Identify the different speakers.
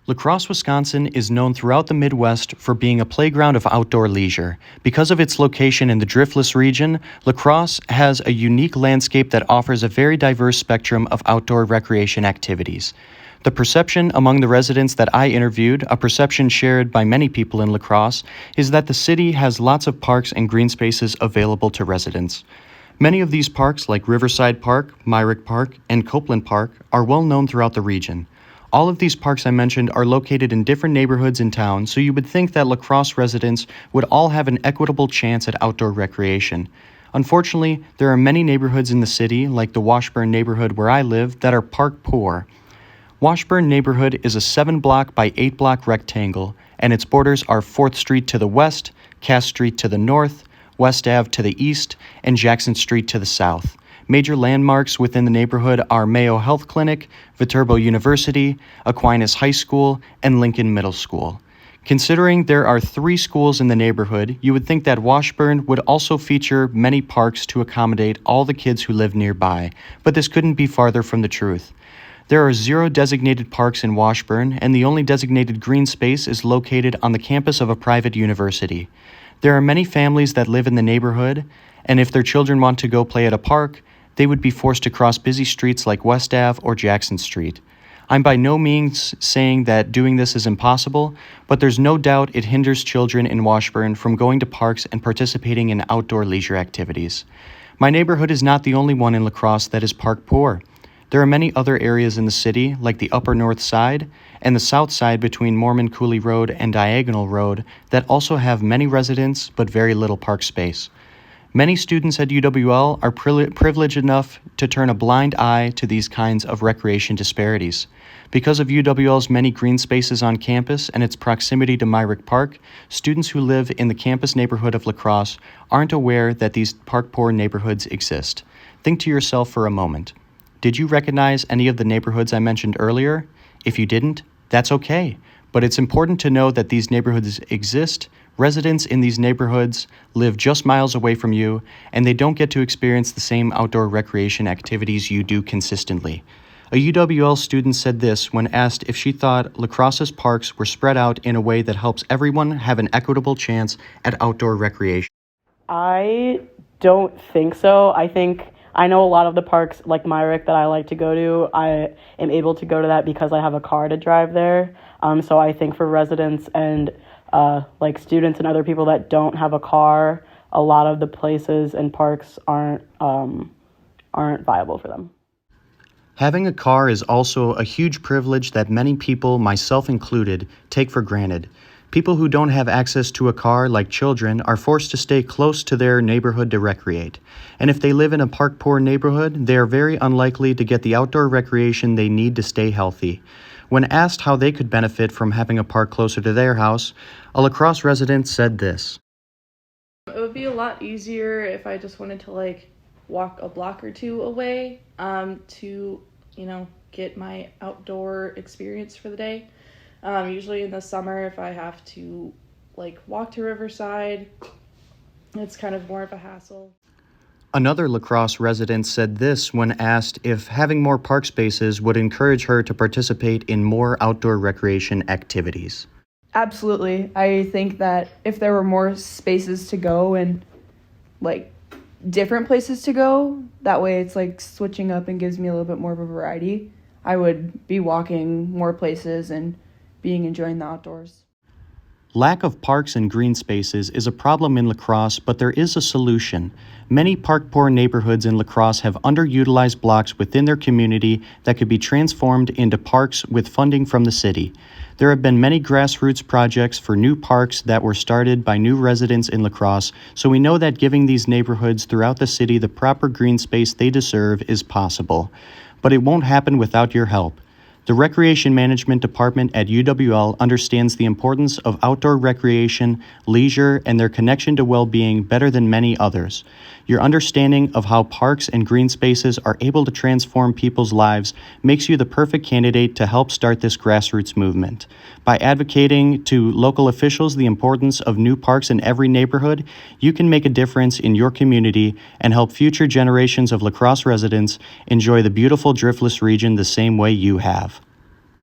Speaker 1: La Crosse, Wisconsin is known throughout the Midwest for being a playground of outdoor leisure. Because of its location in the Driftless region, La Crosse has a unique landscape that offers a very diverse spectrum of outdoor recreation activities. The perception among the residents that I interviewed, a perception shared by many people in La Crosse, is that the city has lots of parks and green spaces available to residents. Many of these parks, like Riverside Park, Myrick Park, and Copeland Park, are well known throughout the region. All of these parks I mentioned are located in different neighborhoods in town, so you would think that La Crosse residents would all have an equitable chance at outdoor recreation. Unfortunately, there are many neighborhoods in the city, like the Washburn neighborhood where I live, that are park poor. Washburn neighborhood is a 7-block by 8-block rectangle, and its borders are 4th Street to the west, Cass Street to the north, West Ave to the east, and Jackson Street to the south. Major landmarks within the neighborhood are Mayo Health Clinic, Viterbo University, Aquinas High School, and Lincoln Middle School. Considering there are 3 schools in the neighborhood, you would think that Washburn would also feature many parks to accommodate all the kids who live nearby, but this couldn't be farther from the truth. There are 0 designated parks in Washburn, and the only designated green space is located on the campus of a private university. There are many families that live in the neighborhood, and if their children want to go play at a park, they would be forced to cross busy streets like West Ave or Jackson Street. I'm by no means saying that doing this is impossible, but there's no doubt it hinders children in Washburn from going to parks and participating in outdoor leisure activities. My neighborhood is not the only one in La Crosse that is park poor. There are many other areas in the city, like the Upper North Side and the South Side between Mormon Coulee Road and Diagonal Road, that also have many residents but very little park space. Many students at UWL are privileged enough to turn a blind eye to these kinds of recreation disparities. Because of UWL's many green spaces on campus and its proximity to Myrick Park, students who live in the campus neighborhood of La Crosse aren't aware that these park-poor neighborhoods exist. Think to yourself for a moment. Did you recognize any of the neighborhoods I mentioned earlier? If you didn't, that's okay. But it's important to know that these neighborhoods exist. Residents in these neighborhoods live just miles away from you, and they don't get to experience the same outdoor recreation activities you do consistently. A UWL student said this when asked if she thought La Crosse's parks were spread out in a way that helps everyone have an equitable chance at outdoor recreation.
Speaker 2: I don't think so. I know a lot of the parks like Myrick that I like to go to. I am able to go to that because I have a car to drive there. So I think for residents and like students and other people that don't have a car, a lot of the places and parks aren't viable for them.
Speaker 1: Having a car is also a huge privilege that many people, myself included, take for granted. People who don't have access to a car, like children, are forced to stay close to their neighborhood to recreate. And if they live in a park-poor neighborhood, they are very unlikely to get the outdoor recreation they need to stay healthy. When asked how they could benefit from having a park closer to their house, a La Crosse resident said this.
Speaker 3: It would be a lot easier if I just wanted to walk a block or 2 away to get my outdoor experience for the day. Usually in the summer, if I have to walk to Riverside, it's kind of more of a hassle.
Speaker 1: Another La Crosse resident said this when asked if having more park spaces would encourage her to participate in more outdoor recreation activities.
Speaker 4: Absolutely. I think that if there were more spaces to go and different places to go, that way it's switching up and gives me a little bit more of a variety. I would be walking more places and enjoying the outdoors.
Speaker 1: Lack of parks and green spaces is a problem in La Crosse, but there is a solution. Many park-poor neighborhoods in La Crosse have underutilized blocks within their community that could be transformed into parks with funding from the city. There have been many grassroots projects for new parks that were started by new residents in La Crosse, so we know that giving these neighborhoods throughout the city the proper green space they deserve is possible. But it won't happen without your help. The Recreation Management Department at UWL understands the importance of outdoor recreation, leisure, and their connection to well-being better than many others. Your understanding of how parks and green spaces are able to transform people's lives makes you the perfect candidate to help start this grassroots movement. By advocating to local officials the importance of new parks in every neighborhood, you can make a difference in your community and help future generations of La Crosse residents enjoy the beautiful Driftless region the same way you have.